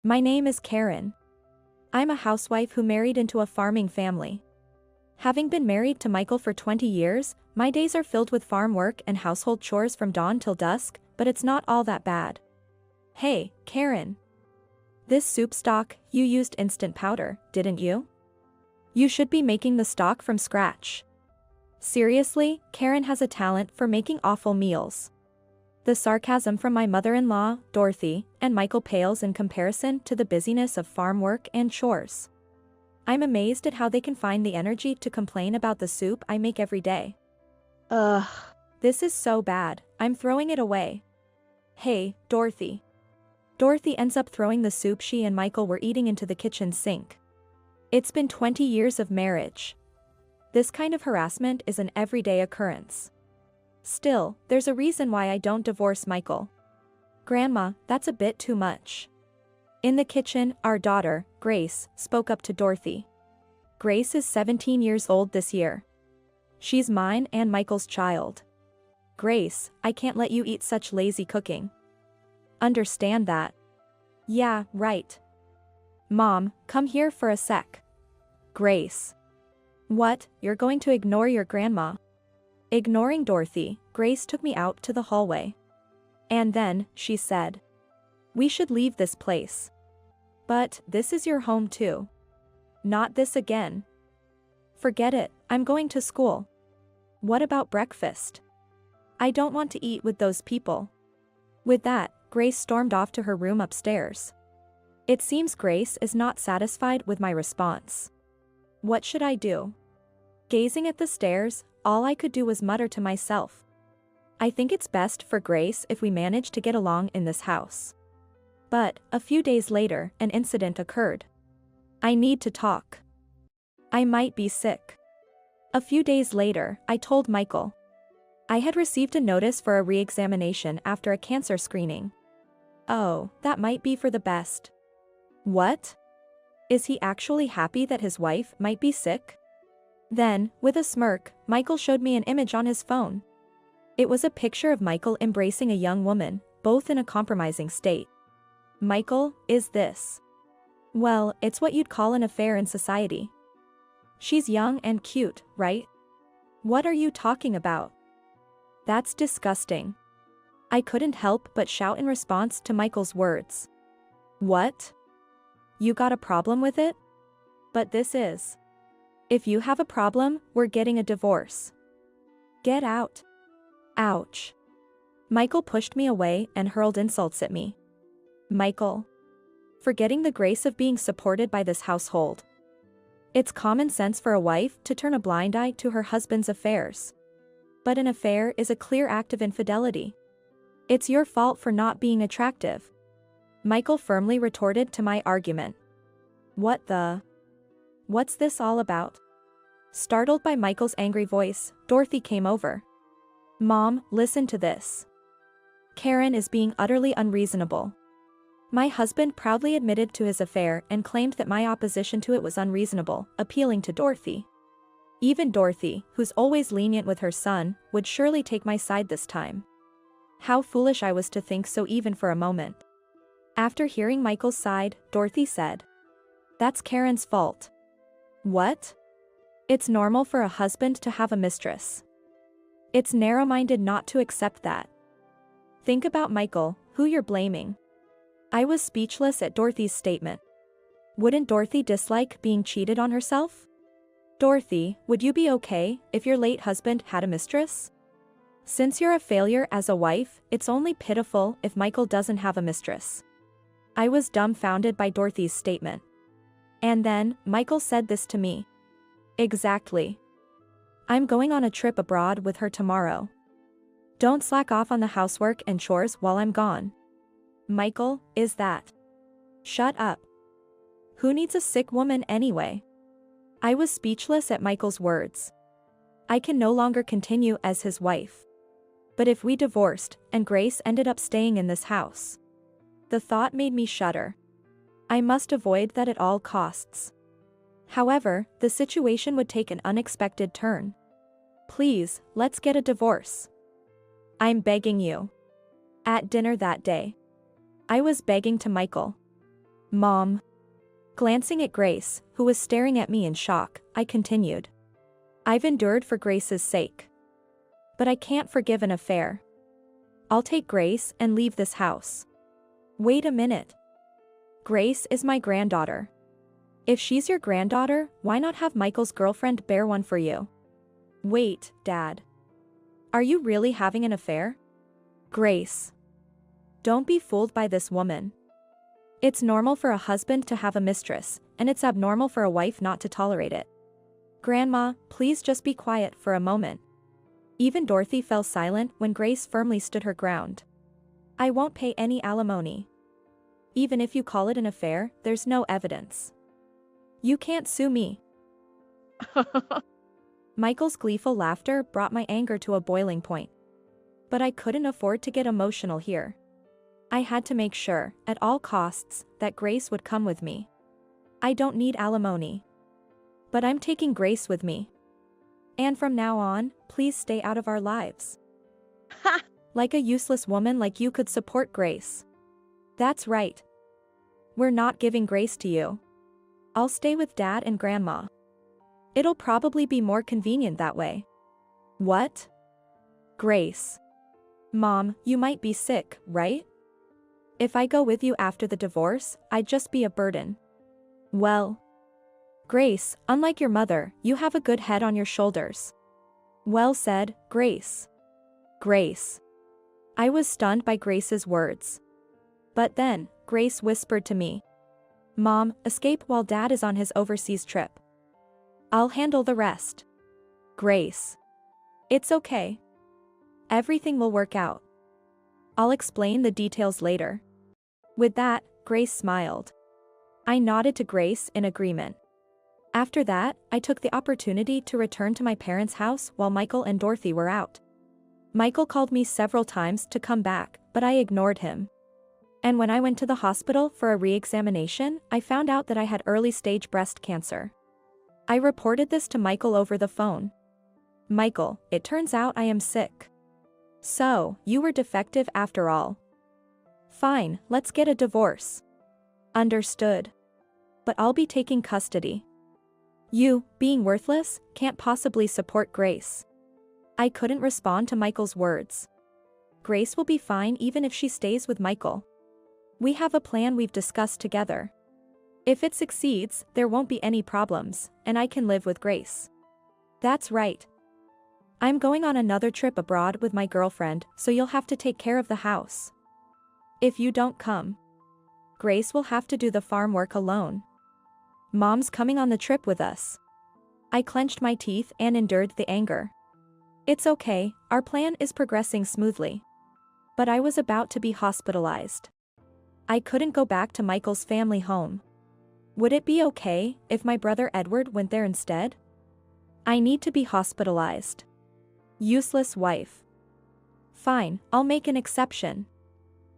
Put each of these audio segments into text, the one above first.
My name is Karen. I'm a housewife who married into a farming family. Having been married to Michael for 20 years, my days are filled with farm work and household chores from dawn till dusk, but it's not all that bad. Hey, Karen. This soup stock, you used instant powder, didn't you? You should be making the stock from scratch. Seriously, Karen has a talent for making awful meals. The sarcasm from my mother-in-law, Dorothy, and Michael pales in comparison to the busyness of farm work and chores. I'm amazed at how they can find the energy to complain about the soup I make every day. Ugh. This is so bad, I'm throwing it away. Hey, Dorothy. Dorothy ends up throwing the soup she and Michael were eating into the kitchen sink. It's been 20 years of marriage. This kind of harassment is an everyday occurrence. Still, there's a reason why I don't divorce Michael. Grandma, that's a bit too much. In the kitchen, our daughter, Grace, spoke up to Dorothy. Grace is 17 years old this year. She's mine and Michael's child. Grace, I can't let you eat such lazy cooking. Understand that? Yeah, right. Mom, come here for a sec. Grace. What, you're going to ignore your grandma? Ignoring Dorothy, Grace took me out to the hallway. And then, she said, "We should leave this place. But, this is your home too. Not this again. Forget it, I'm going to school. What about breakfast? I don't want to eat with those people." With that, Grace stormed off to her room upstairs. It seems Grace is not satisfied with my response. What should I do? Gazing at the stairs, all I could do was mutter to myself. I think it's best for Grace if we manage to get along in this house. But, a few days later, an incident occurred. I need to talk. I might be sick. A few days later, I told Michael. I had received a notice for a re-examination after a cancer screening. Oh, that might be for the best. What? Is he actually happy that his wife might be sick? Then, with a smirk, Michael showed me an image on his phone. It was a picture of Michael embracing a young woman, both in a compromising state. Michael, is this? Well, it's what you'd call an affair in society. She's young and cute, right? What are you talking about? That's disgusting. I couldn't help but shout in response to Michael's words. What? You got a problem with it? But this is. If you have a problem, we're getting a divorce. Get out. Ouch. Michael pushed me away and hurled insults at me. Michael. Forgetting the grace of being supported by this household. It's common sense for a wife to turn a blind eye to her husband's affairs. But an affair is a clear act of infidelity. It's your fault for not being attractive. Michael firmly retorted to my argument. What the? What's this all about? Startled by Michael's angry voice, Dorothy came over. Mom, listen to this. Karen is being utterly unreasonable. My husband proudly admitted to his affair and claimed that my opposition to it was unreasonable, appealing to Dorothy. Even Dorothy, who's always lenient with her son, would surely take my side this time. How foolish I was to think so even for a moment. After hearing Michael's side, Dorothy said, "That's Karen's fault." What? It's normal for a husband to have a mistress. It's narrow-minded not to accept that. Think about Michael, who you're blaming. I was speechless at Dorothy's statement. Wouldn't Dorothy dislike being cheated on herself? Dorothy, would you be okay if your late husband had a mistress? Since you're a failure as a wife, it's only pitiful if Michael doesn't have a mistress. I was dumbfounded by Dorothy's statement. And then, Michael said this to me. Exactly. I'm going on a trip abroad with her tomorrow. Don't slack off on the housework and chores while I'm gone. Michael, is that? Shut up. Who needs a sick woman anyway? I was speechless at Michael's words. I can no longer continue as his wife. But if we divorced, and Grace ended up staying in this house. The thought made me shudder. I must avoid that at all costs. However, the situation would take an unexpected turn. Please, let's get a divorce. I'm begging you. At dinner that day, I was begging to Michael. Mom. Glancing at Grace, who was staring at me in shock, I continued. I've endured for Grace's sake. But I can't forgive an affair. I'll take Grace and leave this house. Wait a minute. Grace is my granddaughter. If she's your granddaughter, why not have Michael's girlfriend bear one for you? Wait, Dad. Are you really having an affair? Grace. Don't be fooled by this woman. It's normal for a husband to have a mistress, and it's abnormal for a wife not to tolerate it. Grandma, please just be quiet for a moment. Even Dorothy fell silent when Grace firmly stood her ground. I won't pay any alimony. Even if you call it an affair, there's no evidence. You can't sue me. Michael's gleeful laughter brought my anger to a boiling point. But I couldn't afford to get emotional here. I had to make sure, at all costs, that Grace would come with me. I don't need alimony. But I'm taking Grace with me. And from now on, please stay out of our lives. Ha! Like a useless woman like you could support Grace. That's right. We're not giving Grace to you. I'll stay with Dad and Grandma. It'll probably be more convenient that way. What? Grace. Mom, you might be sick, right? If I go with you after the divorce, I'd just be a burden. Well. Grace, unlike your mother, you have a good head on your shoulders. Well said, Grace. Grace. I was stunned by Grace's words. But then, Grace whispered to me. Mom, escape while Dad is on his overseas trip. I'll handle the rest. Grace. It's okay. Everything will work out. I'll explain the details later. With that, Grace smiled. I nodded to Grace in agreement. After that, I took the opportunity to return to my parents' house while Michael and Dorothy were out. Michael called me several times to come back, but I ignored him. And when I went to the hospital for a re-examination, I found out that I had early-stage breast cancer. I reported this to Michael over the phone. Michael, it turns out I am sick. So, you were defective after all. Fine, let's get a divorce. Understood. But I'll be taking custody. You, being worthless, can't possibly support Grace. I couldn't respond to Michael's words. Grace will be fine even if she stays with Michael. We have a plan we've discussed together. If it succeeds, there won't be any problems, and I can live with Grace. That's right. I'm going on another trip abroad with my girlfriend, so you'll have to take care of the house. If you don't come, Grace will have to do the farm work alone. Mom's coming on the trip with us. I clenched my teeth and endured the anger. It's okay, our plan is progressing smoothly. But I was about to be hospitalized. I couldn't go back to Michael's family home. Would it be okay if my brother Edward went there instead? I need to be hospitalized. Useless wife. Fine, I'll make an exception.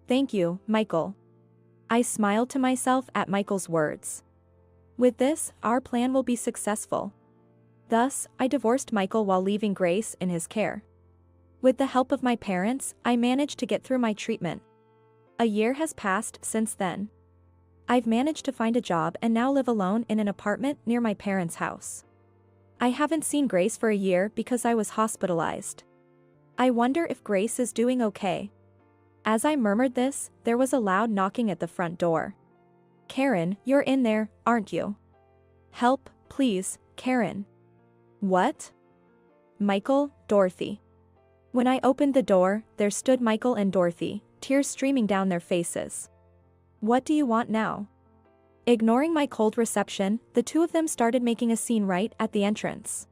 Thank you, Michael. I smiled to myself at Michael's words. With this, our plan will be successful. Thus, I divorced Michael while leaving Grace in his care. With the help of my parents, I managed to get through my treatment. A year has passed since then. I've managed to find a job and now live alone in an apartment near my parents' house. I haven't seen Grace for a year because I was hospitalized. I wonder if Grace is doing okay. As I murmured this, there was a loud knocking at the front door. Karen, you're in there, aren't you? Help, please, Karen. What? Michael, Dorothy. When I opened the door, there stood Michael and Dorothy, tears streaming down their faces. What do you want now? Ignoring my cold reception, the two of them started making a scene right at the entrance.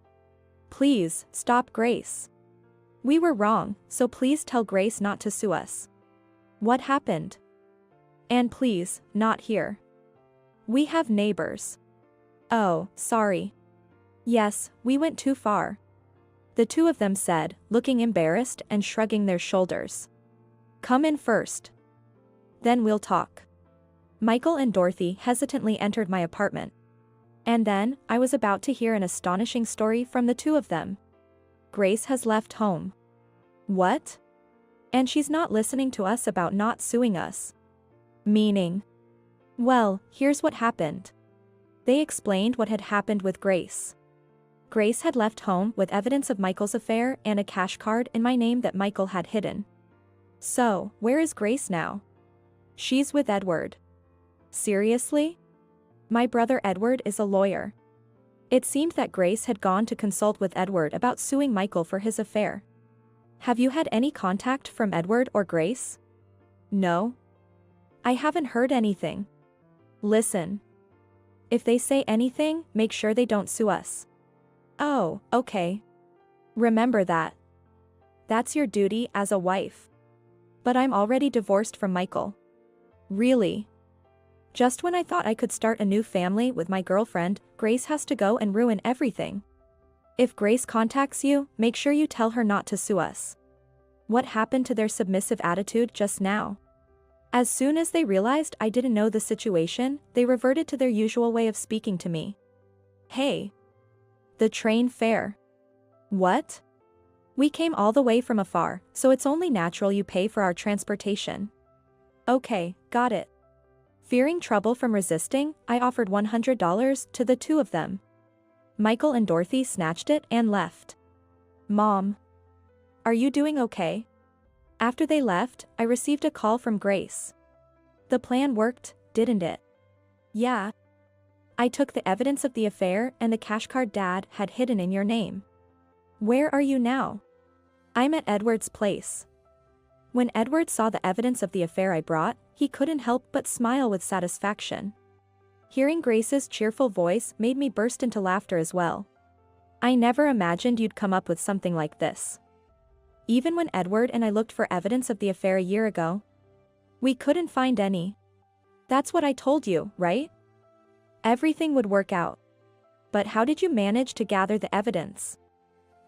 Please, stop Grace. We were wrong, so please tell Grace not to sue us. What happened? And please, not here. We have neighbors. Oh, sorry. Yes, we went too far. The two of them said, looking embarrassed and shrugging their shoulders. Come in first. Then we'll talk. Michael and Dorothy hesitantly entered my apartment. And then, I was about to hear an astonishing story from the two of them. Grace has left home. What? And she's not listening to us about not suing us. Meaning? Well, here's what happened. They explained what had happened with Grace. Grace had left home with evidence of Michael's affair and a cash card in my name that Michael had hidden. So, where is Grace now? She's with Edward. Seriously? My brother Edward is a lawyer. It seemed that Grace had gone to consult with Edward about suing Michael for his affair. Have you had any contact from Edward or Grace? No. I haven't heard anything. Listen. If they say anything, make sure they don't sue us. Oh, okay. Remember that. That's your duty as a wife. But I'm already divorced from Michael. Really? Just when I thought I could start a new family with my girlfriend, Grace has to go and ruin everything. If Grace contacts you, make sure you tell her not to sue us. What happened to their submissive attitude just now? As soon as they realized I didn't know the situation, they reverted to their usual way of speaking to me. Hey. The train fare. What? We came all the way from afar, so it's only natural you pay for our transportation. Okay, got it. Fearing trouble from resisting, I offered $100 to the two of them. Michael and Dorothy snatched it and left. Mom. Are you doing okay? After they left, I received a call from Grace. The plan worked, didn't it? Yeah. I took the evidence of the affair and the cash card Dad had hidden in your name. Where are you now? I'm at Edward's place. When Edward saw the evidence of the affair I brought, he couldn't help but smile with satisfaction. Hearing Grace's cheerful voice made me burst into laughter as well. I never imagined you'd come up with something like this. Even when Edward and I looked for evidence of the affair a year ago, we couldn't find any. That's what I told you, right? Everything would work out. But how did you manage to gather the evidence?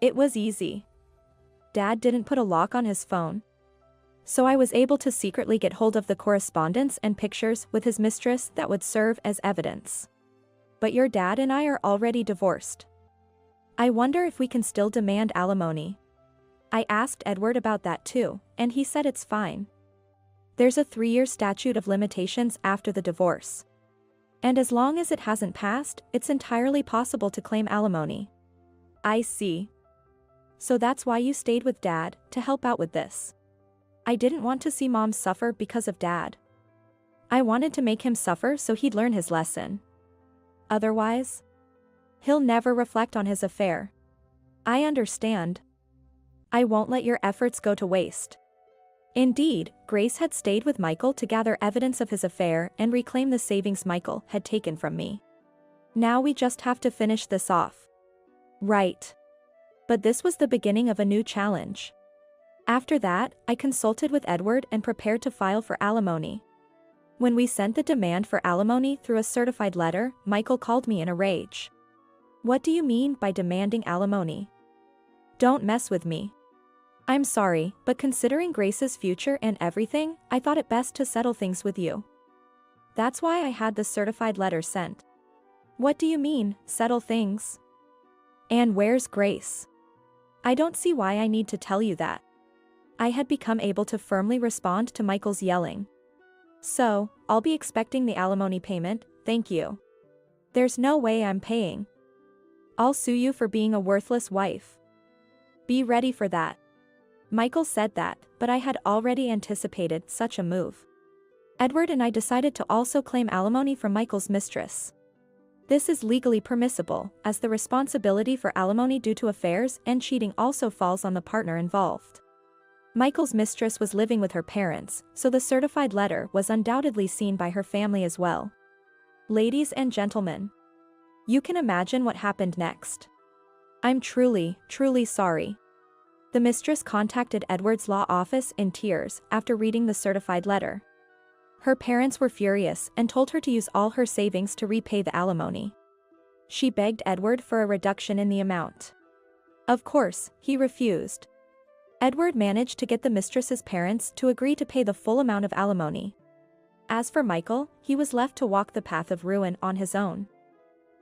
It was easy. Dad didn't put a lock on his phone. So I was able to secretly get hold of the correspondence and pictures with his mistress that would serve as evidence. But your dad and I are already divorced. I wonder if we can still demand alimony. I asked Edward about that too, and he said it's fine. There's a 3-year statute of limitations after the divorce. And as long as it hasn't passed, it's entirely possible to claim alimony. I see. So that's why you stayed with Dad, to help out with this. I didn't want to see Mom suffer because of Dad. I wanted to make him suffer so he'd learn his lesson. Otherwise, he'll never reflect on his affair. I understand. I won't let your efforts go to waste. Indeed, Grace had stayed with Michael to gather evidence of his affair and reclaim the savings Michael had taken from me. Now we just have to finish this off. Right. But this was the beginning of a new challenge. After that, I consulted with Edward and prepared to file for alimony. When we sent the demand for alimony through a certified letter, Michael called me in a rage. What do you mean by demanding alimony? Don't mess with me. I'm sorry, but considering Grace's future and everything, I thought it best to settle things with you. That's why I had the certified letter sent. What do you mean, settle things? And where's Grace? I don't see why I need to tell you that. I had become able to firmly respond to Michael's yelling. So, I'll be expecting the alimony payment, thank you. There's no way I'm paying. I'll sue you for being a worthless wife. Be ready for that. Michael said that, but I had already anticipated such a move. Edward and I decided to also claim alimony from Michael's mistress. This is legally permissible, as the responsibility for alimony due to affairs and cheating also falls on the partner involved. Michael's mistress was living with her parents, so the certified letter was undoubtedly seen by her family as well. Ladies and gentlemen, you can imagine what happened next. I'm truly, truly sorry. The mistress contacted Edward's law office in tears after reading the certified letter. Her parents were furious and told her to use all her savings to repay the alimony. She begged Edward for a reduction in the amount. Of course, he refused. Edward managed to get the mistress's parents to agree to pay the full amount of alimony. As for Michael, he was left to walk the path of ruin on his own.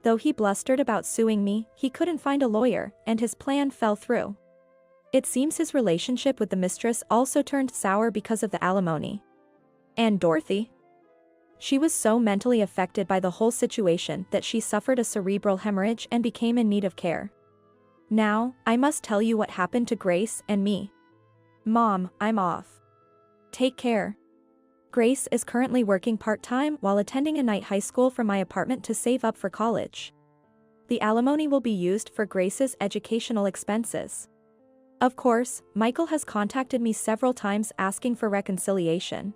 Though he blustered about suing me, he couldn't find a lawyer, and his plan fell through. It seems his relationship with the mistress also turned sour because of the alimony. And Dorothy? She was so mentally affected by the whole situation that she suffered a cerebral hemorrhage and became in need of care. Now, I must tell you what happened to Grace and me. Mom, I'm off. Take care. Grace is currently working part-time while attending a night high school from my apartment to save up for college. The alimony will be used for Grace's educational expenses. Of course, Michael has contacted me several times asking for reconciliation.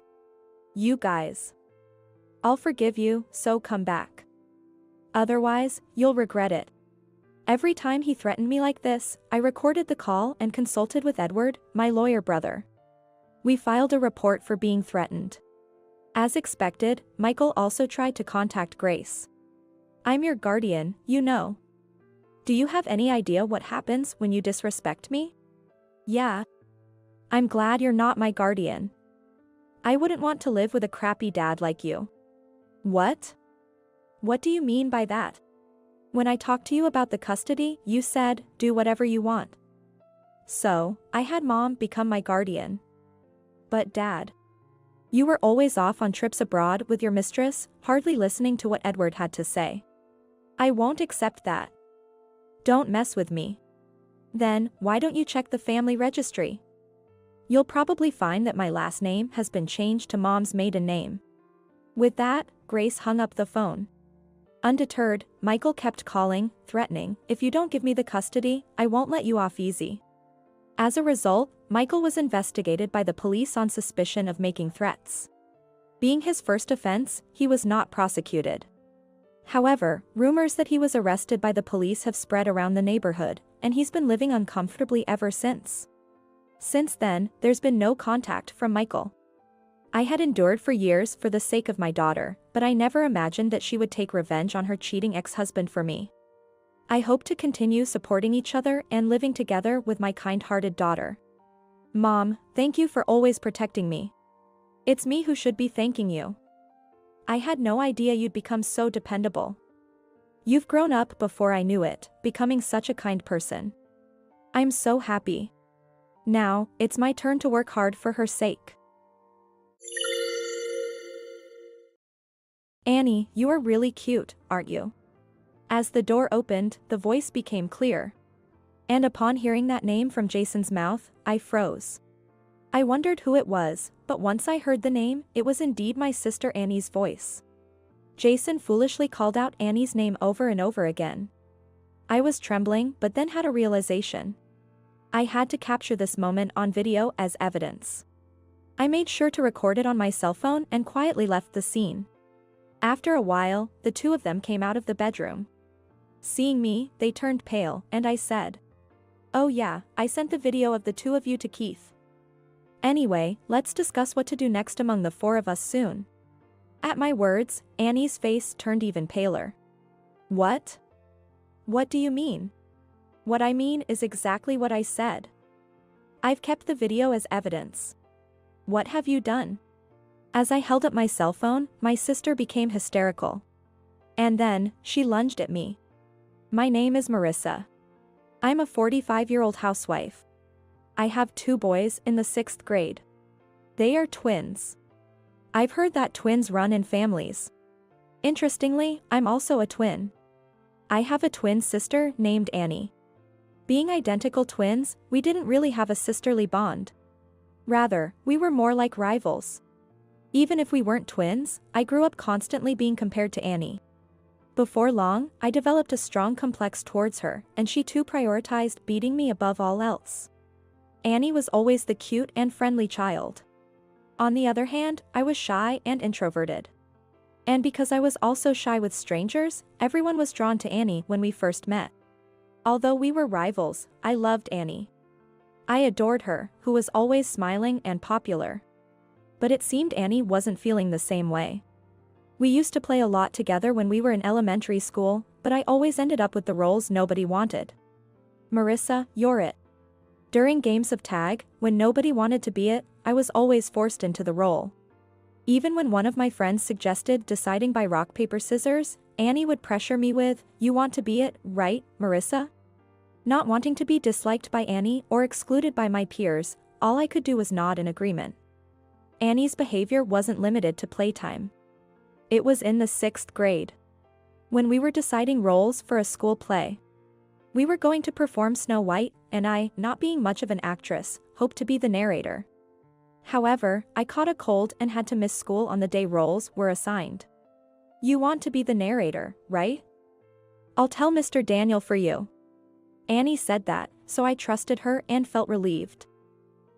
You guys. I'll forgive you, so come back. Otherwise, you'll regret it. Every time he threatened me like this, I recorded the call and consulted with Edward, my lawyer brother. We filed a report for being threatened. As expected, Michael also tried to contact Grace. I'm your guardian, you know. Do you have any idea what happens when you disrespect me? Yeah. I'm glad you're not my guardian. I wouldn't want to live with a crappy dad like you. What? What do you mean by that? When I talked to you about the custody, you said, do whatever you want. So, I had Mom become my guardian. But Dad. You were always off on trips abroad with your mistress, hardly listening to what Edward had to say. I won't accept that. Don't mess with me. Then, why don't you check the family registry? You'll probably find that my last name has been changed to Mom's maiden name. With that, Grace hung up the phone. Undeterred, Michael kept calling, threatening, if you don't give me the custody, I won't let you off easy. As a result, Michael was investigated by the police on suspicion of making threats. Being his first offense, he was not prosecuted. However, rumors that he was arrested by the police have spread around the neighborhood, and he's been living uncomfortably ever since. Since then, there's been no contact from Michael. I had endured for years for the sake of my daughter, but I never imagined that she would take revenge on her cheating ex-husband for me. I hope to continue supporting each other and living together with my kind-hearted daughter. Mom, thank you for always protecting me. It's me who should be thanking you. I had no idea you'd become so dependable. You've grown up before I knew it, becoming such a kind person. I'm so happy. Now, it's my turn to work hard for her sake. Annie, you are really cute, aren't you? As the door opened, the voice became clear. And upon hearing that name from Jason's mouth, I froze. I wondered who it was, but once I heard the name, it was indeed my sister Annie's voice. Jason foolishly called out Annie's name over and over again. I was trembling, but then had a realization. I had to capture this moment on video as evidence. I made sure to record it on my cell phone and quietly left the scene. After a while, the two of them came out of the bedroom. Seeing me, they turned pale, and I said, "Oh yeah, I sent the video of the two of you to Keith. Anyway, let's discuss what to do next among the four of us soon." At my words, Annie's face turned even paler. What? What do you mean? What I mean is exactly what I said. I've kept the video as evidence. What have you done? As I held up my cell phone, my sister became hysterical. And then, she lunged at me. My name is Marissa. I'm a 45-year-old housewife. I have 2 boys in the 6th grade. They are twins. I've heard that twins run in families. Interestingly, I'm also a twin. I have a twin sister named Annie. Being identical twins, we didn't really have a sisterly bond. Rather, we were more like rivals. Even if we weren't twins, I grew up constantly being compared to Annie. Before long, I developed a strong complex towards her, and she too prioritized beating me above all else. Annie was always the cute and friendly child. On the other hand, I was shy and introverted. And because I was also shy with strangers, everyone was drawn to Annie when we first met. Although we were rivals, I loved Annie. I adored her, who was always smiling and popular. But it seemed Annie wasn't feeling the same way. We used to play a lot together when we were in elementary school, but I always ended up with the roles nobody wanted. Marissa, you're it. During games of tag, when nobody wanted to be it, I was always forced into the role. Even when one of my friends suggested deciding by rock paper scissors, Annie would pressure me with, "You want to be it, right, Marissa?" Not wanting to be disliked by Annie or excluded by my peers, all I could do was nod in agreement. Annie's behavior wasn't limited to playtime. It was in the 6th grade. When we were deciding roles for a school play. We were going to perform Snow White, and I, not being much of an actress, hoped to be the narrator. However, I caught a cold and had to miss school on the day roles were assigned. You want to be the narrator, right? I'll tell Mr. Daniel for you. Annie said that, so I trusted her and felt relieved.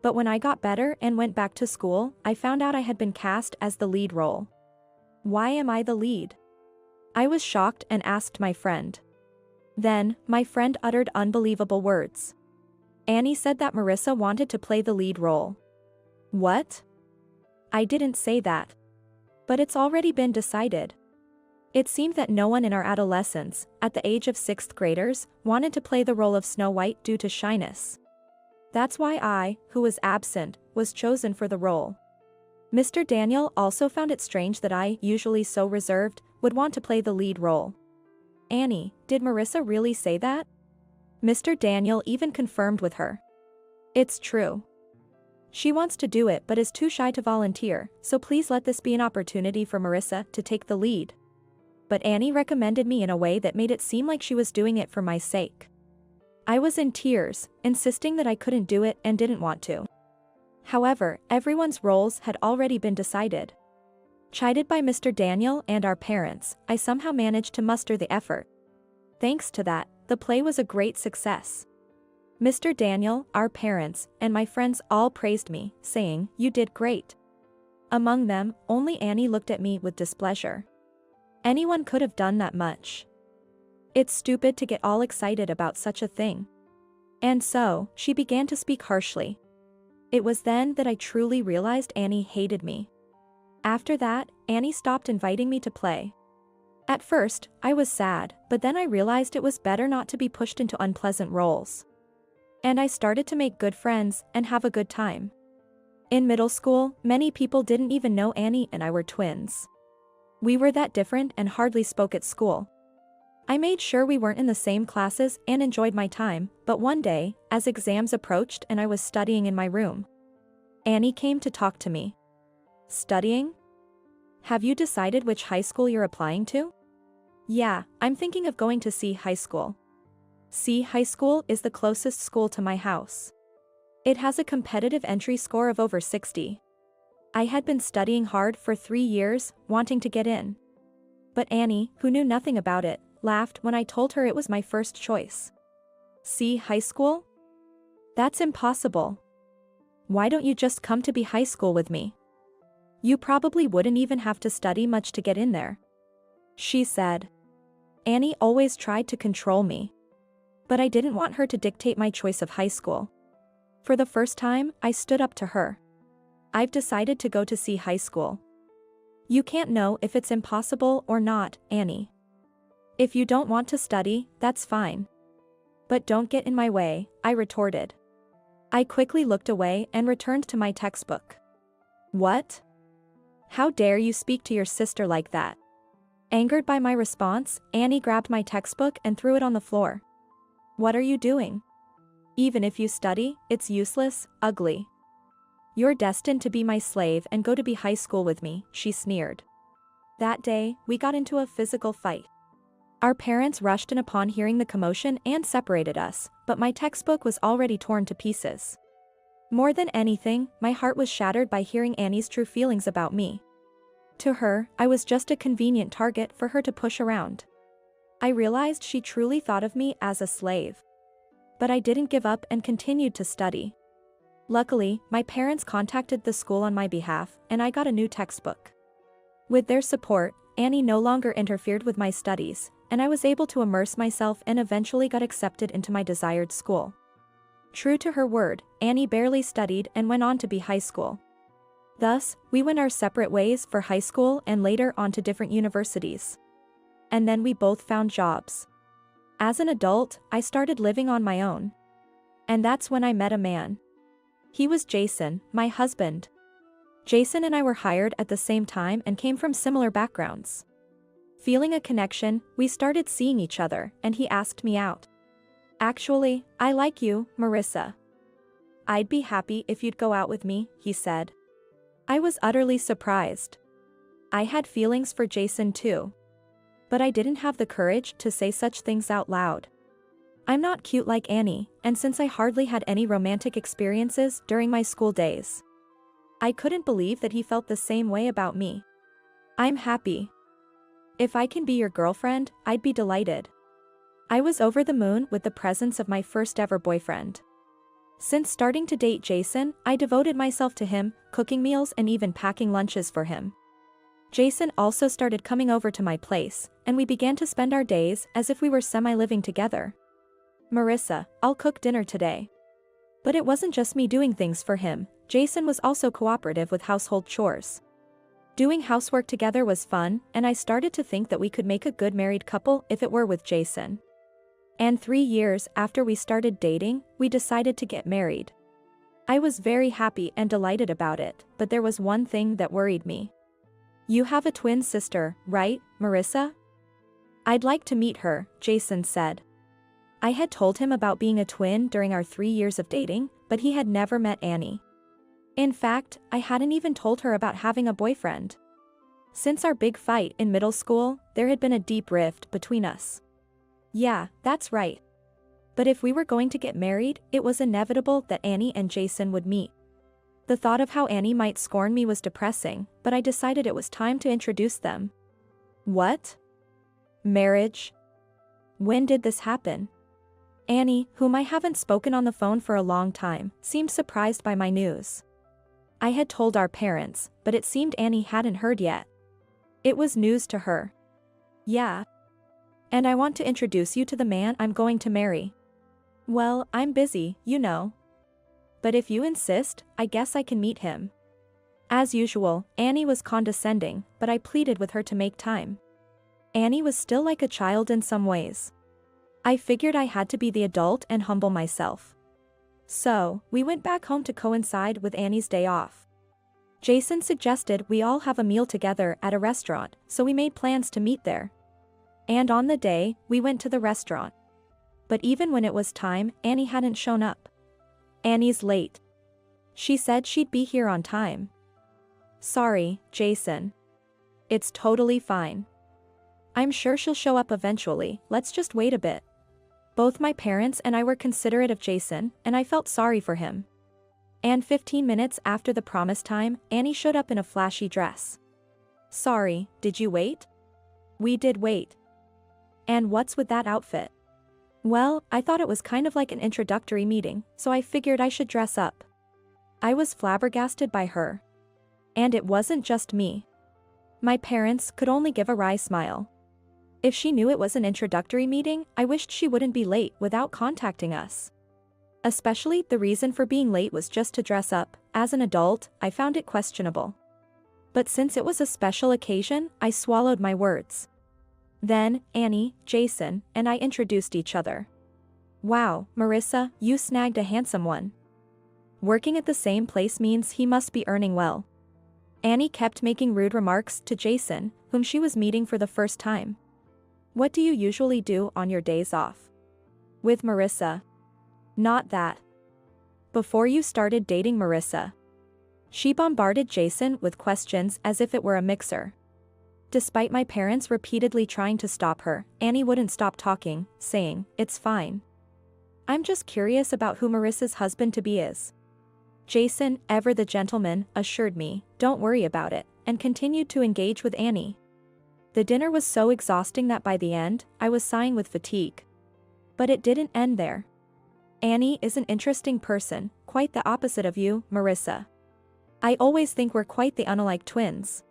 But when I got better and went back to school, I found out I had been cast as the lead role. Why am I the lead? I was shocked and asked my friend. Then, my friend uttered unbelievable words. Annie said that Marissa wanted to play the lead role. What? I didn't say that. But it's already been decided. It seemed that no one in our adolescence, at the age of 6th graders, wanted to play the role of Snow White due to shyness. That's why I, who was absent, was chosen for the role. Mr. Daniel also found it strange that I, usually so reserved, would want to play the lead role. Annie, did Marissa really say that? Mr. Daniel even confirmed with her. It's true. She wants to do it but is too shy to volunteer, so please let this be an opportunity for Marissa to take the lead. But Annie recommended me in a way that made it seem like she was doing it for my sake. I was in tears, insisting that I couldn't do it and didn't want to. However, everyone's roles had already been decided. Chided by Mr. Daniel and our parents, I somehow managed to muster the effort. Thanks to that, the play was a great success. Mr. Daniel, our parents, and my friends all praised me, saying, "You did great." Among them, only Annie looked at me with displeasure. Anyone could have done that much. It's stupid to get all excited about such a thing. And so, she began to speak harshly. It was then that I truly realized Annie hated me. After that, Annie stopped inviting me to play. At first, I was sad, but then I realized it was better not to be pushed into unpleasant roles. And I started to make good friends and have a good time. In middle school, many people didn't even know Annie and I were twins. We were that different and hardly spoke at school. I made sure we weren't in the same classes and enjoyed my time, but one day, as exams approached and I was studying in my room, Annie came to talk to me. Studying? Have you decided which high school you're applying to? Yeah, I'm thinking of going to C High School. C High School is the closest school to my house. It has a competitive entry score of over 60. I had been studying hard for 3 years, wanting to get in. But Annie, who knew nothing about it, laughed when I told her it was my first choice. C High School? That's impossible. Why don't you just come to B High School with me? You probably wouldn't even have to study much to get in there. She said. Annie always tried to control me. But I didn't want her to dictate my choice of high school. For the first time, I stood up to her. I've decided to go to C High School. You can't know if it's impossible or not, Annie. If you don't want to study, that's fine. But don't get in my way, I retorted. I quickly looked away and returned to my textbook. What? How dare you speak to your sister like that? Angered by my response, Annie grabbed my textbook and threw it on the floor. What are you doing? Even if you study, it's useless, ugly. You're destined to be my slave and go to B High School with me, she sneered. That day, we got into a physical fight. Our parents rushed in upon hearing the commotion and separated us, but my textbook was already torn to pieces. More than anything, my heart was shattered by hearing Annie's true feelings about me. To her, I was just a convenient target for her to push around. I realized she truly thought of me as a slave. But I didn't give up and continued to study. Luckily, my parents contacted the school on my behalf, and I got a new textbook. With their support, Annie no longer interfered with my studies, and I was able to immerse myself and eventually got accepted into my desired school. True to her word, Annie barely studied and went on to B High School. Thus, we went our separate ways for high school and later on to different universities. And then we both found jobs. As an adult, I started living on my own. And that's when I met a man. He was Jason, my husband. Jason and I were hired at the same time and came from similar backgrounds. Feeling a connection, we started seeing each other, and he asked me out. Actually, I like you, Marissa. I'd be happy if you'd go out with me, he said. I was utterly surprised. I had feelings for Jason too. But I didn't have the courage to say such things out loud. I'm not cute like Annie, and since I hardly had any romantic experiences during my school days, I couldn't believe that he felt the same way about me. I'm happy. If I can be your girlfriend, I'd be delighted. I was over the moon with the presence of my first ever boyfriend. Since starting to date Jason, I devoted myself to him, cooking meals and even packing lunches for him. Jason also started coming over to my place, and we began to spend our days as if we were semi-living together. Marissa, I'll cook dinner today. But it wasn't just me doing things for him, Jason was also cooperative with household chores. Doing housework together was fun, and I started to think that we could make a good married couple if it were with Jason. And 3 years after we started dating, we decided to get married. I was very happy and delighted about it, but there was one thing that worried me. You have a twin sister, right, Marissa? I'd like to meet her, Jason said. I had told him about being a twin during our 3 years of dating, but he had never met Annie. In fact, I hadn't even told her about having a boyfriend. Since our big fight in middle school, there had been a deep rift between us. Yeah, that's right. But if we were going to get married, it was inevitable that Annie and Jason would meet. The thought of how Annie might scorn me was depressing, but I decided it was time to introduce them. What? Marriage? When did this happen? Annie, whom I haven't spoken on the phone for a long time, seemed surprised by my news. I had told our parents, but it seemed Annie hadn't heard yet. It was news to her. Yeah. And I want to introduce you to the man I'm going to marry. Well, I'm busy, you know. But if you insist, I guess I can meet him. As usual, Annie was condescending, but I pleaded with her to make time. Annie was still like a child in some ways. I figured I had to be the adult and humble myself. So, we went back home to coincide with Annie's day off. Jason suggested we all have a meal together at a restaurant, so we made plans to meet there. And on the day, we went to the restaurant. But even when it was time, Annie hadn't shown up. Annie's late. She said she'd be here on time. Sorry, Jason. It's totally fine. I'm sure she'll show up eventually, let's just wait a bit. Both my parents and I were considerate of Jason, and I felt sorry for him. And 15 minutes after the promised time, Annie showed up in a flashy dress. Sorry, did you wait? We did wait. And what's with that outfit? Well, I thought it was kind of like an introductory meeting, so I figured I should dress up. I was flabbergasted by her. And it wasn't just me. My parents could only give a wry smile. If she knew it was an introductory meeting, I wished she wouldn't be late without contacting us. Especially, the reason for being late was just to dress up. As an adult, I found it questionable. But since it was a special occasion, I swallowed my words. Then, Annie, Jason, and I introduced each other. Wow, Marissa, you snagged a handsome one. Working at the same place means he must be earning well. Annie kept making rude remarks to Jason, whom she was meeting for the first time. What do you usually do on your days off? With Marissa. Not that. Before you started dating Marissa. She bombarded Jason with questions as if it were a mixer. Despite my parents repeatedly trying to stop her, Annie wouldn't stop talking, saying, "It's fine. I'm just curious about who Marissa's husband-to-be is." Jason, ever the gentleman, assured me, "Don't worry about it," and continued to engage with Annie. The dinner was so exhausting that by the end, I was sighing with fatigue. But it didn't end there. Annie is an interesting person, quite the opposite of you, Marissa. I always think we're quite the unalike twins.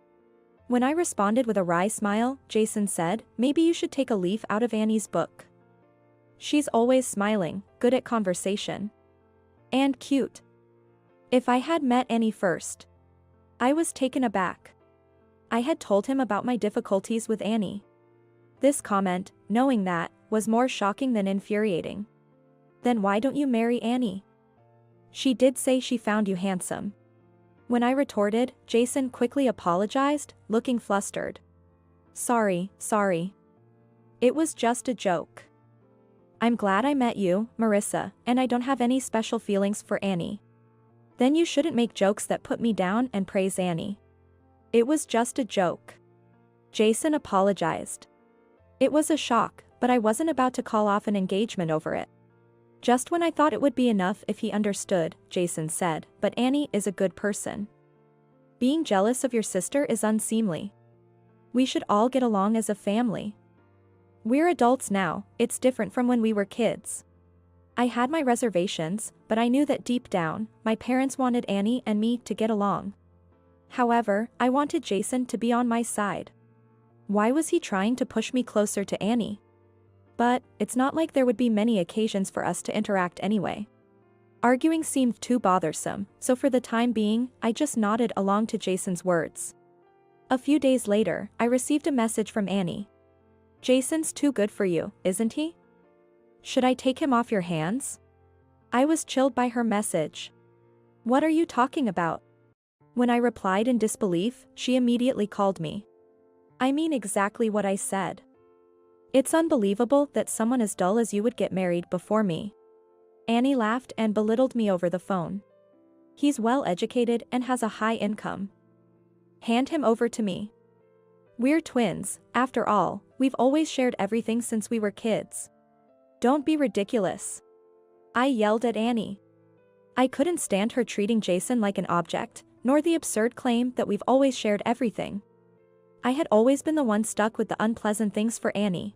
When I responded with a wry smile, Jason said, "Maybe you should take a leaf out of Annie's book. She's always smiling, good at conversation. And cute." If I had met Annie first. I was taken aback. I had told him about my difficulties with Annie. This comment, knowing that, was more shocking than infuriating. Then why don't you marry Annie? She did say she found you handsome. When I retorted, Jason quickly apologized, looking flustered. Sorry. It was just a joke. I'm glad I met you, Marissa, and I don't have any special feelings for Annie. Then you shouldn't make jokes that put me down and praise Annie. It was just a joke. Jason apologized. It was a shock, but I wasn't about to call off an engagement over it. Just when I thought it would be enough if he understood, Jason said, but Annie is a good person. Being jealous of your sister is unseemly. We should all get along as a family. We're adults now, it's different from when we were kids. I had my reservations, but I knew that deep down, my parents wanted Annie and me to get along. However, I wanted Jason to be on my side. Why was he trying to push me closer to Annie? But, it's not like there would be many occasions for us to interact anyway. Arguing seemed too bothersome, so for the time being, I just nodded along to Jason's words. A few days later, I received a message from Annie. Jason's too good for you, isn't he? Should I take him off your hands? I was chilled by her message. What are you talking about? When I replied in disbelief, she immediately called me. I mean exactly what I said. It's unbelievable that someone as dull as you would get married before me. Annie laughed and belittled me over the phone. He's well educated and has a high income. Hand him over to me. We're twins, after all, we've always shared everything since we were kids. Don't be ridiculous. I yelled at Annie. I couldn't stand her treating Jason like an object, nor the absurd claim that we've always shared everything. I had always been the one stuck with the unpleasant things for Annie.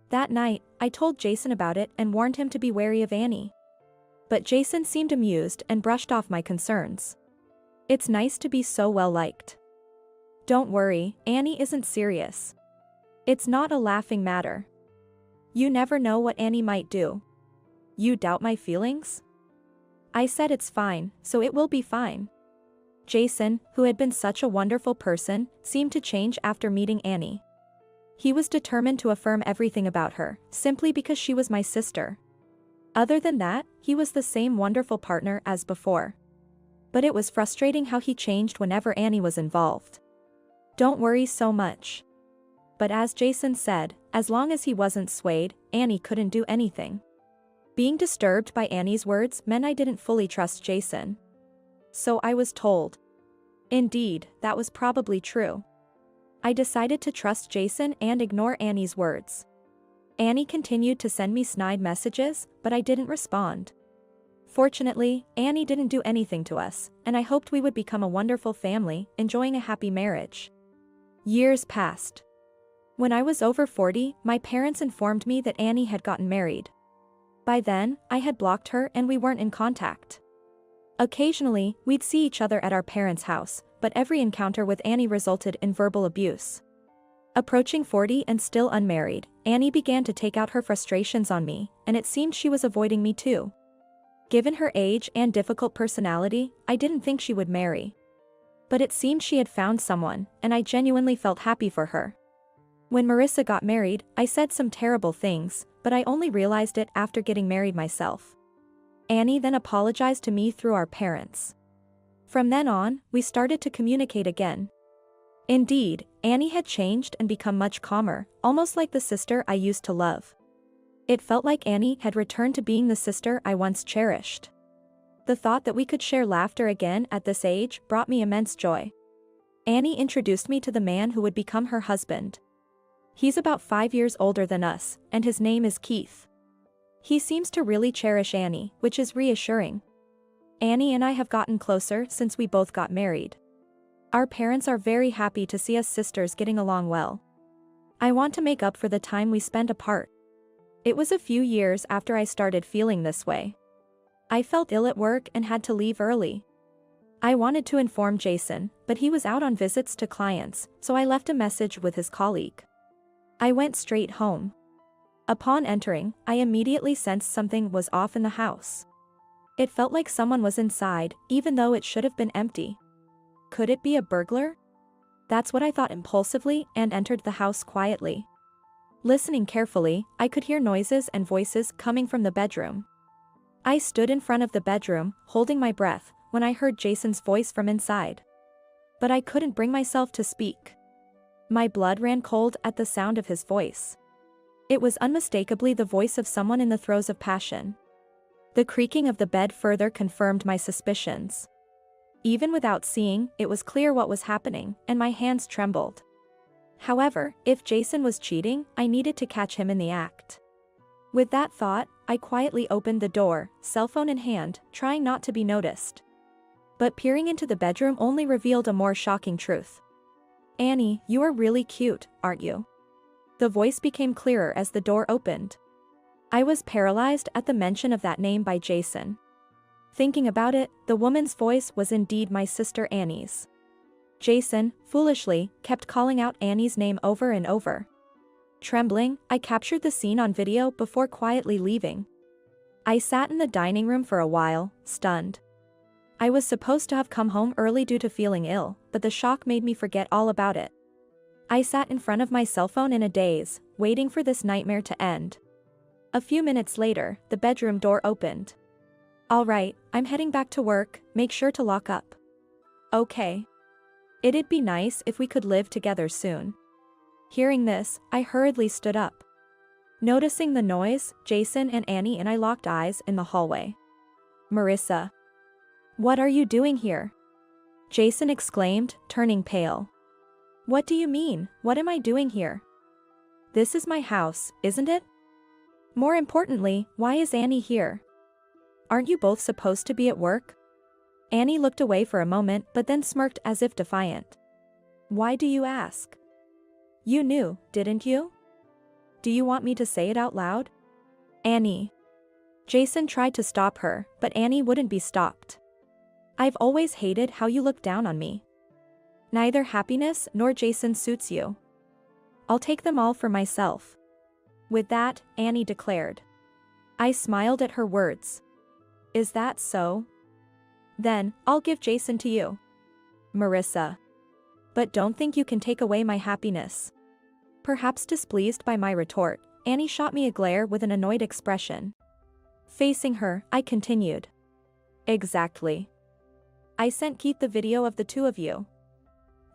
That night, I told Jason about it and warned him to be wary of Annie. But Jason seemed amused and brushed off my concerns. It's nice to be so well liked. Don't worry, Annie isn't serious. It's not a laughing matter. You never know what Annie might do. You doubt my feelings? I said it's fine, so it will be fine. Jason, who had been such a wonderful person, seemed to change after meeting Annie. He was determined to affirm everything about her, simply because she was my sister. Other than that, he was the same wonderful partner as before. But it was frustrating how he changed whenever Annie was involved. Don't worry so much. But as Jason said, as long as he wasn't swayed, Annie couldn't do anything. Being disturbed by Annie's words meant I didn't fully trust Jason. So I was told. Indeed, that was probably true. I decided to trust Jason and ignore Annie's words. Annie continued to send me snide messages, but I didn't respond. Fortunately, Annie didn't do anything to us, and I hoped we would become a wonderful family, enjoying a happy marriage. Years passed. When I was over 40, my parents informed me that Annie had gotten married. By then, I had blocked her and we weren't in contact. Occasionally, we'd see each other at our parents' house, but every encounter with Annie resulted in verbal abuse. Approaching 40 and still unmarried, Annie began to take out her frustrations on me, and it seemed she was avoiding me too. Given her age and difficult personality, I didn't think she would marry. But it seemed she had found someone, and I genuinely felt happy for her. When Marissa got married, I said some terrible things, but I only realized it after getting married myself. Annie then apologized to me through our parents. From then on, we started to communicate again. Indeed, Annie had changed and become much calmer, almost like the sister I used to love. It felt like Annie had returned to being the sister I once cherished. The thought that we could share laughter again at this age brought me immense joy. Annie introduced me to the man who would become her husband. He's about 5 years older than us, and his name is Keith. He seems to really cherish Annie, which is reassuring. Annie and I have gotten closer since we both got married. Our parents are very happy to see us sisters getting along well. I want to make up for the time we spent apart. It was a few years after I started feeling this way. I felt ill at work and had to leave early. I wanted to inform Jason, but he was out on visits to clients, so I left a message with his colleague. I went straight home. Upon entering, I immediately sensed something was off in the house. It felt like someone was inside, even though it should have been empty. Could it be a burglar? That's what I thought impulsively and entered the house quietly. Listening carefully, I could hear noises and voices coming from the bedroom. I stood in front of the bedroom, holding my breath, when I heard Jason's voice from inside. But I couldn't bring myself to speak. My blood ran cold at the sound of his voice. It was unmistakably the voice of someone in the throes of passion. The creaking of the bed further confirmed my suspicions. Even without seeing, it was clear what was happening, and my hands trembled. However, if Jason was cheating, I needed to catch him in the act. With that thought, I quietly opened the door, cell phone in hand, trying not to be noticed. But peering into the bedroom only revealed a more shocking truth. "Annie, you are really cute, aren't you?" The voice became clearer as the door opened. I was paralyzed at the mention of that name by Jason. Thinking about it, the woman's voice was indeed my sister Annie's. Jason, foolishly, kept calling out Annie's name over and over. Trembling, I captured the scene on video before quietly leaving. I sat in the dining room for a while, stunned. I was supposed to have come home early due to feeling ill, but the shock made me forget all about it. I sat in front of my cell phone in a daze, waiting for this nightmare to end. A few minutes later, the bedroom door opened. "All right, I'm heading back to work, make sure to lock up." "Okay. It'd be nice if we could live together soon." Hearing this, I hurriedly stood up. Noticing the noise, Jason and Annie and I locked eyes in the hallway. "Marissa. What are you doing here?" Jason exclaimed, turning pale. "What do you mean, what am I doing here? This is my house, isn't it? More importantly, why is Annie here? Aren't you both supposed to be at work?" Annie looked away for a moment but then smirked as if defiant. "Why do you ask? You knew, didn't you? Do you want me to say it out loud?" "Annie." Jason tried to stop her, but Annie wouldn't be stopped. "I've always hated how you look down on me. Neither happiness nor Jason suits you. I'll take them all for myself." With that, Annie declared. I smiled at her words. "Is that so? Then, I'll give Jason to you, Marissa. But don't think you can take away my happiness." Perhaps displeased by my retort, Annie shot me a glare with an annoyed expression. Facing her, I continued. "Exactly. I sent Keith the video of the two of you.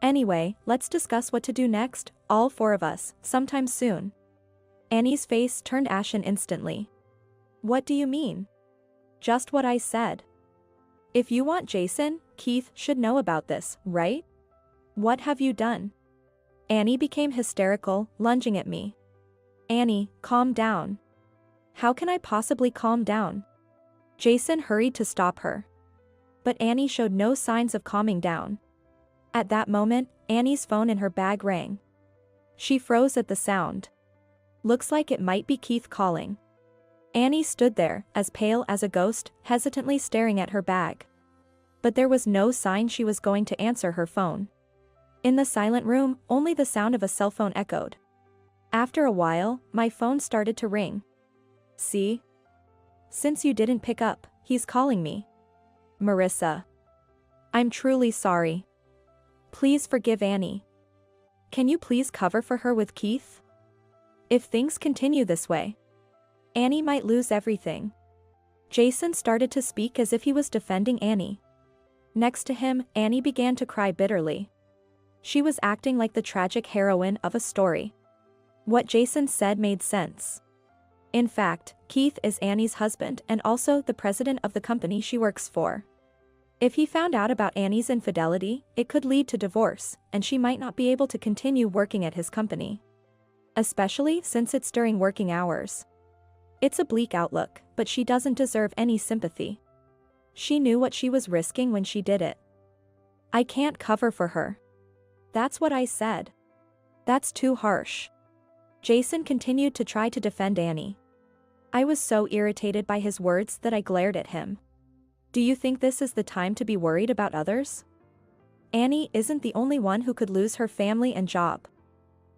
Anyway, let's discuss what to do next, all four of us, sometime soon." Annie's face turned ashen instantly. "What do you mean?" "Just what I said. If you want Jason, Keith should know about this, right? What have you done?" Annie became hysterical, lunging at me. "Annie, calm down." "How can I possibly calm down?" Jason hurried to stop her. But Annie showed no signs of calming down. At that moment, Annie's phone in her bag rang. She froze at the sound. "Looks like it might be Keith calling." Annie stood there, as pale as a ghost, hesitantly staring at her bag. But there was no sign she was going to answer her phone. In the silent room, only the sound of a cell phone echoed. After a while, my phone started to ring. "See? Since you didn't pick up, he's calling me. Marissa. I'm truly sorry. Please forgive Annie. Can you please cover for her with Keith? If things continue this way, Annie might lose everything." Jason started to speak as if he was defending Annie. Next to him, Annie began to cry bitterly. She was acting like the tragic heroine of a story. What Jason said made sense. In fact, Keith is Annie's husband and also the president of the company she works for. If he found out about Annie's infidelity, it could lead to divorce, and she might not be able to continue working at his company. Especially since it's during working hours. It's a bleak outlook, but she doesn't deserve any sympathy. She knew what she was risking when she did it. "I can't cover for her." "That's what I said." "That's too harsh." Jason continued to try to defend Annie. I was so irritated by his words that I glared at him. "Do you think this is the time to be worried about others? Annie isn't the only one who could lose her family and job."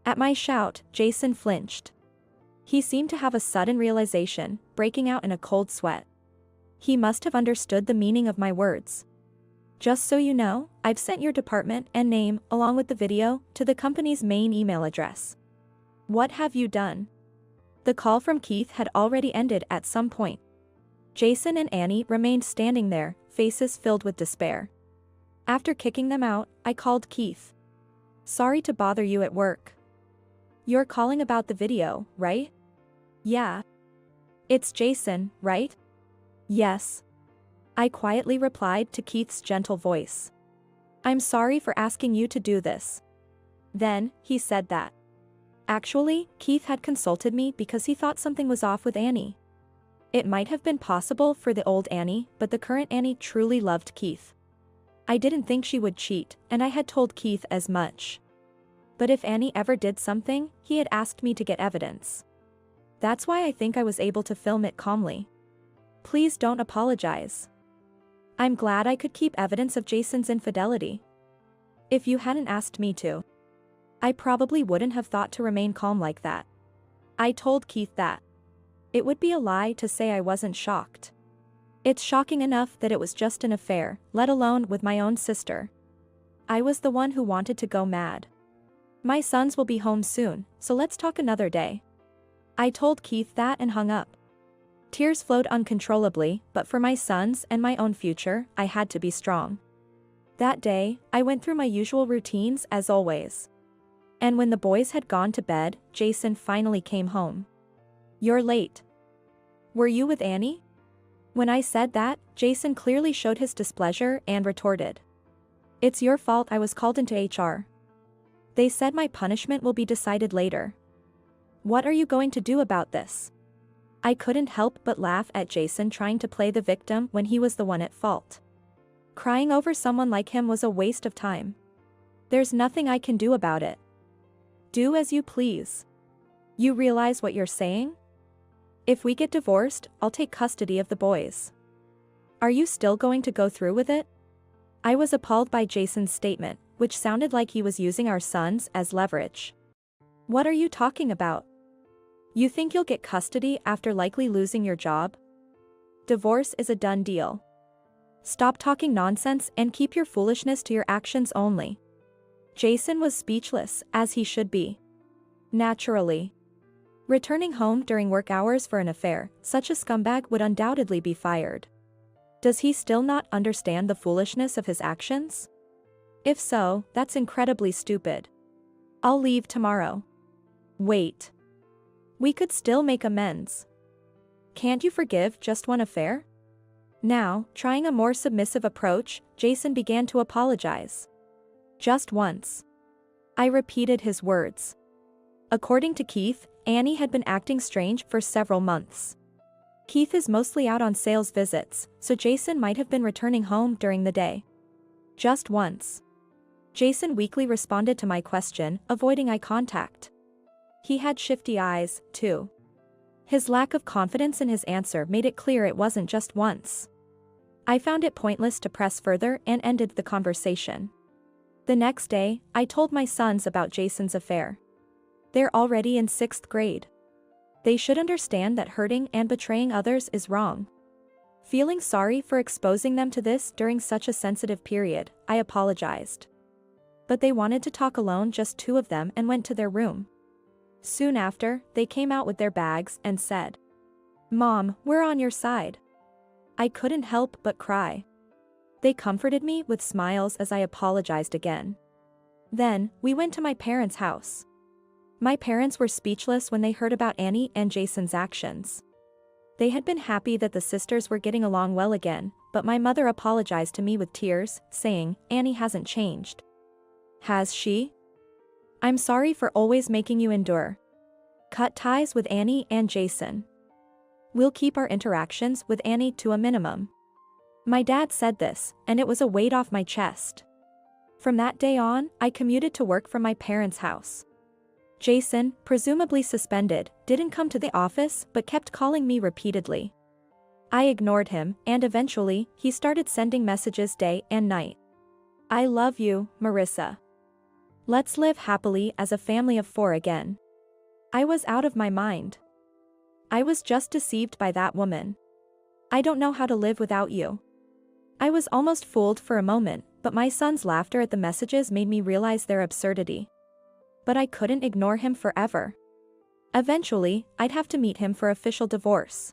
At my shout, Jason flinched. He seemed to have a sudden realization, breaking out in a cold sweat. He must have understood the meaning of my words. "Just so you know, I've sent your department and name, along with the video, to the company's main email address." "What have you done?" The call from Keith had already ended at some point. Jason and Annie remained standing there, faces filled with despair. After kicking them out, I called Keith. "Sorry to bother you at work. You're calling about the video, right?" "Yeah. It's Jason, right?" "Yes. I quietly replied to Keith's gentle voice. I'm sorry for asking you to do this. Then, he said that. Actually, Keith had consulted me because he thought something was off with Annie. It might have been possible for the old Annie, but the current Annie truly loved Keith. I didn't think she would cheat, and I had told Keith as much. But if Annie ever did something, he had asked me to get evidence. That's why I think I was able to film it calmly. Please don't apologize. I'm glad I could keep evidence of Jason's infidelity. If you hadn't asked me to, I probably wouldn't have thought to remain calm like that. I told Keith that. It would be a lie to say I wasn't shocked. It's shocking enough that it was just an affair, let alone with my own sister. I was the one who wanted to go mad. My sons will be home soon, so let's talk another day. I told Keith that and hung up. Tears flowed uncontrollably, but for my sons and my own future, I had to be strong. That day, I went through my usual routines as always. And when the boys had gone to bed, Jason finally came home. You're late. Were you with Annie? When I said that, Jason clearly showed his displeasure and retorted. It's your fault I was called into HR. They said my punishment will be decided later. What are you going to do about this? I couldn't help but laugh at Jason trying to play the victim when he was the one at fault. Crying over someone like him was a waste of time. There's nothing I can do about it. Do as you please. You realize what you're saying? If we get divorced, I'll take custody of the boys. Are you still going to go through with it? I was appalled by Jason's statement, which sounded like he was using our sons as leverage. What are you talking about? You think you'll get custody after likely losing your job? Divorce is a done deal. Stop talking nonsense and keep your foolishness to your actions only. Jason was speechless, as he should be. Naturally. Returning home during work hours for an affair, such a scumbag would undoubtedly be fired. Does he still not understand the foolishness of his actions? If so, that's incredibly stupid. I'll leave tomorrow. Wait. We could still make amends. Can't you forgive just one affair? Now, trying a more submissive approach, Jason began to apologize. Just once. I repeated his words. According to Keith, Annie had been acting strange for several months. Keith is mostly out on sales visits, so Jason might have been returning home during the day. Just once. Jason weakly responded to my question, avoiding eye contact. He had shifty eyes, too. His lack of confidence in his answer made it clear it wasn't just once. I found it pointless to press further and ended the conversation. The next day, I told my sons about Jason's affair. They're already in 6th grade. They should understand that hurting and betraying others is wrong. Feeling sorry for exposing them to this during such a sensitive period, I apologized. But they wanted to talk alone, just 2 of them, and went to their room. Soon after, they came out with their bags and said, "Mom, we're on your side." I couldn't help but cry. They comforted me with smiles as I apologized again. Then, we went to my parents' house. My parents were speechless when they heard about Annie and Jason's actions. They had been happy that the sisters were getting along well again, but my mother apologized to me with tears, saying, "Annie hasn't changed." Has she? I'm sorry for always making you endure. Cut ties with Annie and Jason. We'll keep our interactions with Annie to a minimum. My dad said this, and it was a weight off my chest. From that day on, I commuted to work from my parents' house. Jason, presumably suspended, didn't come to the office but kept calling me repeatedly. I ignored him, and eventually, he started sending messages day and night. "I love you, Marissa. Let's live happily as a family of 4 again." I was out of my mind. I was just deceived by that woman. I don't know how to live without you. I was almost fooled for a moment, but my son's laughter at the messages made me realize their absurdity. But I couldn't ignore him forever. Eventually, I'd have to meet him for official divorce.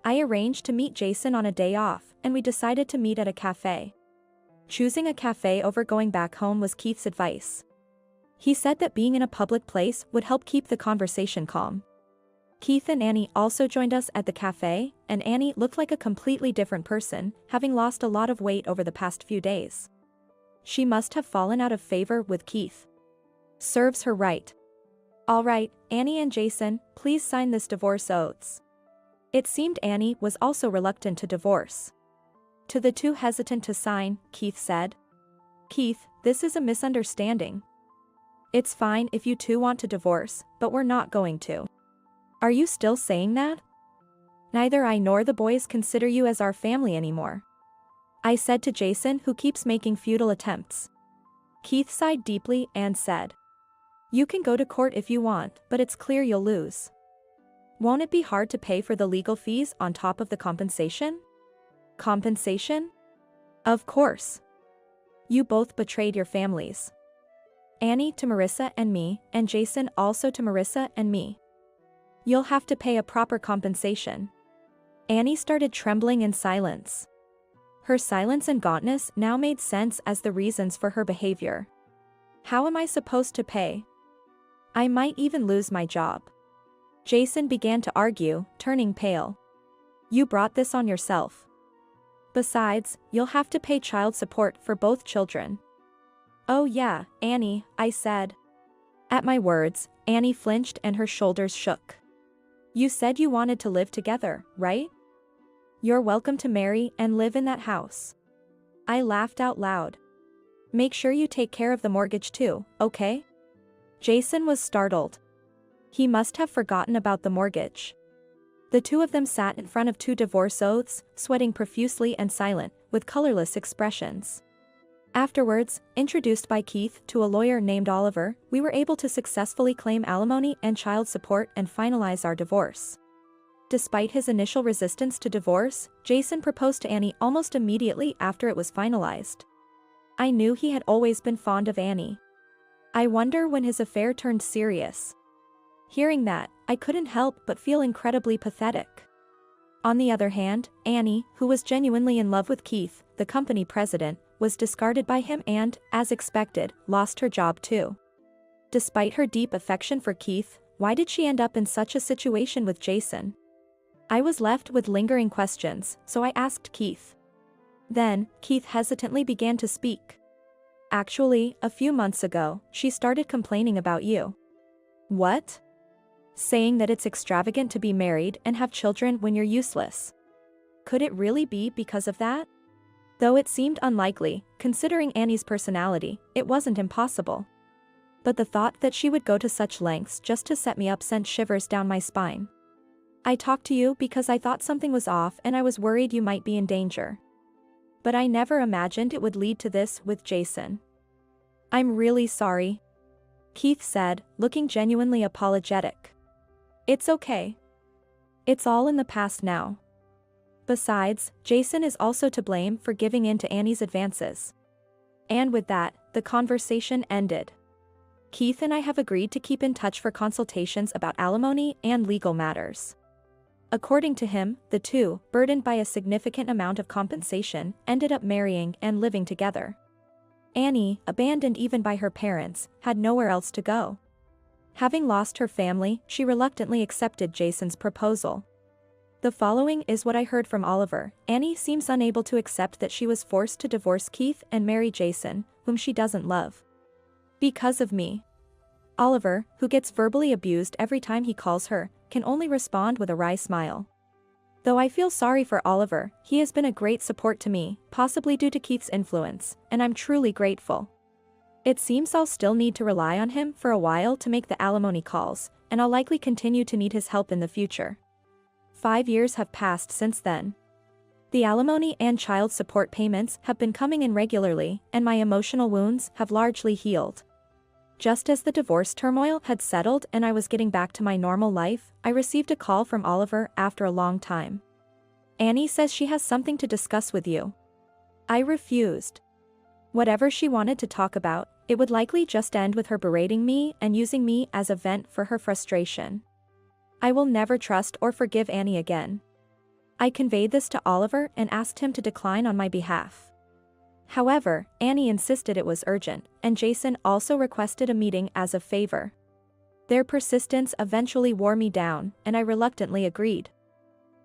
I arranged to meet Jason on a day off, and we decided to meet at a cafe. Choosing a cafe over going back home was Keith's advice. He said that being in a public place would help keep the conversation calm. Keith and Annie also joined us at the cafe, and Annie looked like a completely different person, having lost a lot of weight over the past few days. She must have fallen out of favor with Keith. Serves her right. All right, Annie and Jason, please sign this divorce oaths. It seemed Annie was also reluctant to divorce. To the two hesitant to sign, Keith said. Keith, this is a misunderstanding. It's fine if you two want to divorce, but we're not going to. Are you still saying that? Neither I nor the boys consider you as our family anymore. I said to Jason, who keeps making futile attempts. Keith sighed deeply and said. You can go to court if you want, but it's clear you'll lose. Won't it be hard to pay for the legal fees on top of the compensation? Compensation? Of course. You both betrayed your families. Annie to Marissa and me, and Jason also to Marissa and me. You'll have to pay a proper compensation. Annie started trembling in silence. Her silence and gauntness now made sense as the reasons for her behavior. How am I supposed to pay? I might even lose my job. Jason began to argue, turning pale. You brought this on yourself. Besides, you'll have to pay child support for both children. Oh yeah, Annie, I said. At my words, Annie flinched and her shoulders shook. You said you wanted to live together, right? You're welcome to marry and live in that house. I laughed out loud. Make sure you take care of the mortgage too, okay? Jason was startled. He must have forgotten about the mortgage. The two of them sat in front of two divorce oaths, sweating profusely and silent, with colorless expressions. Afterwards, introduced by Keith to a lawyer named Oliver, we were able to successfully claim alimony and child support and finalize our divorce. Despite his initial resistance to divorce, Jason proposed to Annie almost immediately after it was finalized. I knew he had always been fond of Annie. I wonder when his affair turned serious. Hearing that, I couldn't help but feel incredibly pathetic. On the other hand, Annie, who was genuinely in love with Keith, the company president, was discarded by him and, as expected, lost her job too. Despite her deep affection for Keith, why did she end up in such a situation with Jason? I was left with lingering questions, so I asked Keith. Then, Keith hesitantly began to speak. Actually, a few months ago, she started complaining about you. What? Saying that it's extravagant to be married and have children when you're useless. Could it really be because of that? Though it seemed unlikely, considering Annie's personality, it wasn't impossible. But the thought that she would go to such lengths just to set me up sent shivers down my spine. I talked to you because I thought something was off and I was worried you might be in danger. But I never imagined it would lead to this with Jason. I'm really sorry. Keith said, looking genuinely apologetic. It's okay. It's all in the past now. Besides, Jason is also to blame for giving in to Annie's advances. And with that, the conversation ended. Keith and I have agreed to keep in touch for consultations about alimony and legal matters. According to him, the two, burdened by a significant amount of compensation, ended up marrying and living together. Annie, abandoned even by her parents, had nowhere else to go. Having lost her family, she reluctantly accepted Jason's proposal. The following is what I heard from Oliver. Annie seems unable to accept that she was forced to divorce Keith and marry Jason, whom she doesn't love. Because of me. Oliver, who gets verbally abused every time he calls her, can only respond with a wry smile. Though I feel sorry for Oliver, he has been a great support to me, possibly due to Keith's influence, and I'm truly grateful. It seems I'll still need to rely on him for a while to make the alimony calls, and I'll likely continue to need his help in the future. 5 years have passed since then. The alimony and child support payments have been coming in regularly, and my emotional wounds have largely healed. Just as the divorce turmoil had settled and I was getting back to my normal life, I received a call from Oliver after a long time. Annie says she has something to discuss with you. I refused. Whatever she wanted to talk about, it would likely just end with her berating me and using me as a vent for her frustration. I will never trust or forgive Annie again. I conveyed this to Oliver and asked him to decline on my behalf. However, Annie insisted it was urgent, and Jason also requested a meeting as a favor. Their persistence eventually wore me down, and I reluctantly agreed.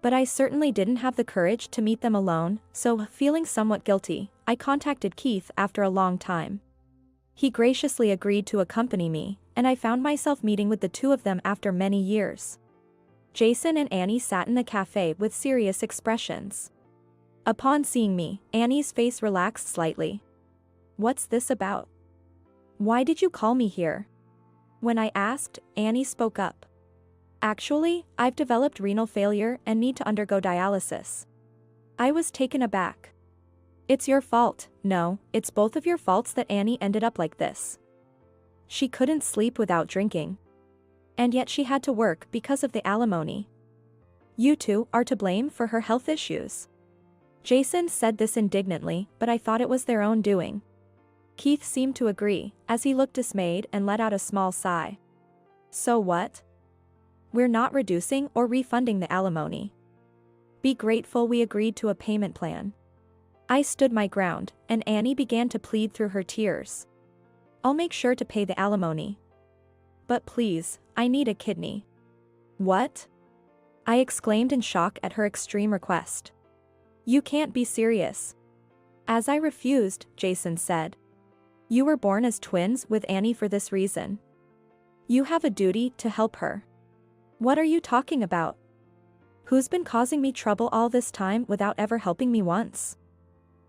But I certainly didn't have the courage to meet them alone, so, feeling somewhat guilty, I contacted Keith after a long time. He graciously agreed to accompany me, and I found myself meeting with the two of them after many years. Jason and Annie sat in the cafe with serious expressions. Upon seeing me, Annie's face relaxed slightly. "What's this about? Why did you call me here?" When I asked, Annie spoke up. "Actually, I've developed renal failure and need to undergo dialysis." I was taken aback. "It's your fault." "No, it's both of your faults that Annie ended up like this. She couldn't sleep without drinking. And yet she had to work because of the alimony. You two are to blame for her health issues." Jason said this indignantly, but I thought it was their own doing. Keith seemed to agree, as he looked dismayed and let out a small sigh. "So what? We're not reducing or refunding the alimony. Be grateful we agreed to a payment plan." I stood my ground, and Annie began to plead through her tears. "I'll make sure to pay the alimony. But please, I need a kidney." "What?" I exclaimed in shock at her extreme request. "You can't be serious." As I refused, Jason said, "You were born as twins with Annie for this reason. You have a duty to help her." "What are you talking about? Who's been causing me trouble all this time without ever helping me once?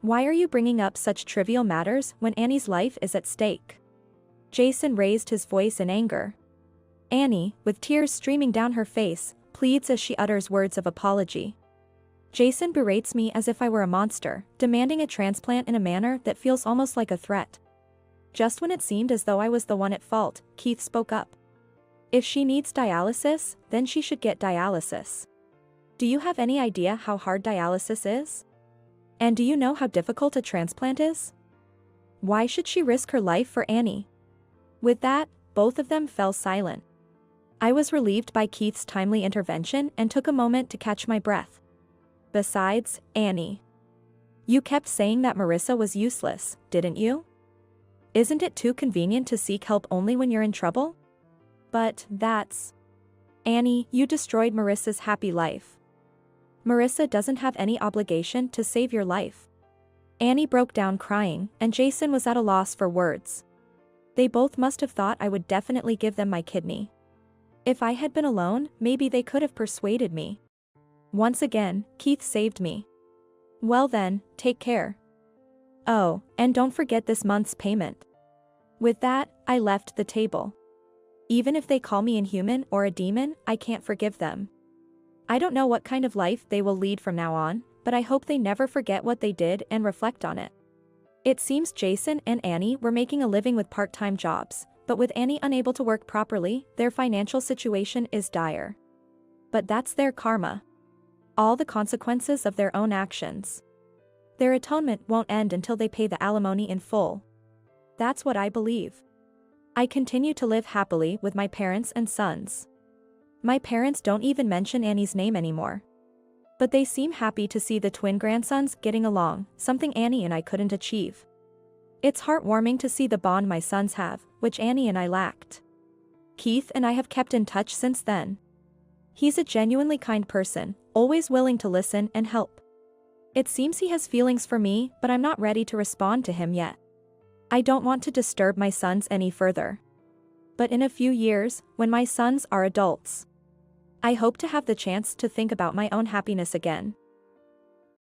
Why are you bringing up such trivial matters when Annie's life is at stake?" Jason raised his voice in anger. Annie, with tears streaming down her face, pleads as she utters words of apology. Jason berates me as if I were a monster, demanding a transplant in a manner that feels almost like a threat. Just when it seemed as though I was the one at fault, Keith spoke up. "If she needs dialysis, then she should get dialysis. Do you have any idea how hard dialysis is? And do you know how difficult a transplant is? Why should she risk her life for Annie?" With that, both of them fell silent. I was relieved by Keith's timely intervention and took a moment to catch my breath. "Besides, Annie, you kept saying that Marissa was useless, didn't you? Isn't it too convenient to seek help only when you're in trouble? But that's... Annie, you destroyed Marissa's happy life. Marissa doesn't have any obligation to save your life." Annie broke down crying, and Jason was at a loss for words. They both must have thought I would definitely give them my kidney. If I had been alone, maybe they could have persuaded me. Once again, Keith saved me. "Well then, take care. Oh, and don't forget this month's payment." With that, I left the table. Even if they call me inhuman or a demon, I can't forgive them. I don't know what kind of life they will lead from now on, but I hope they never forget what they did and reflect on it. It seems Jason and Annie were making a living with part-time jobs, but with Annie unable to work properly, their financial situation is dire. But that's their karma. All the consequences of their own actions. Their atonement won't end until they pay the alimony in full. That's what I believe. I continue to live happily with my parents and sons. My parents don't even mention Annie's name anymore. But they seem happy to see the twin grandsons getting along, something Annie and I couldn't achieve. It's heartwarming to see the bond my sons have, which Annie and I lacked. Keith and I have kept in touch since then. He's a genuinely kind person, always willing to listen and help. It seems he has feelings for me, but I'm not ready to respond to him yet. I don't want to disturb my sons any further. But in a few years, when my sons are adults, I hope to have the chance to think about my own happiness again.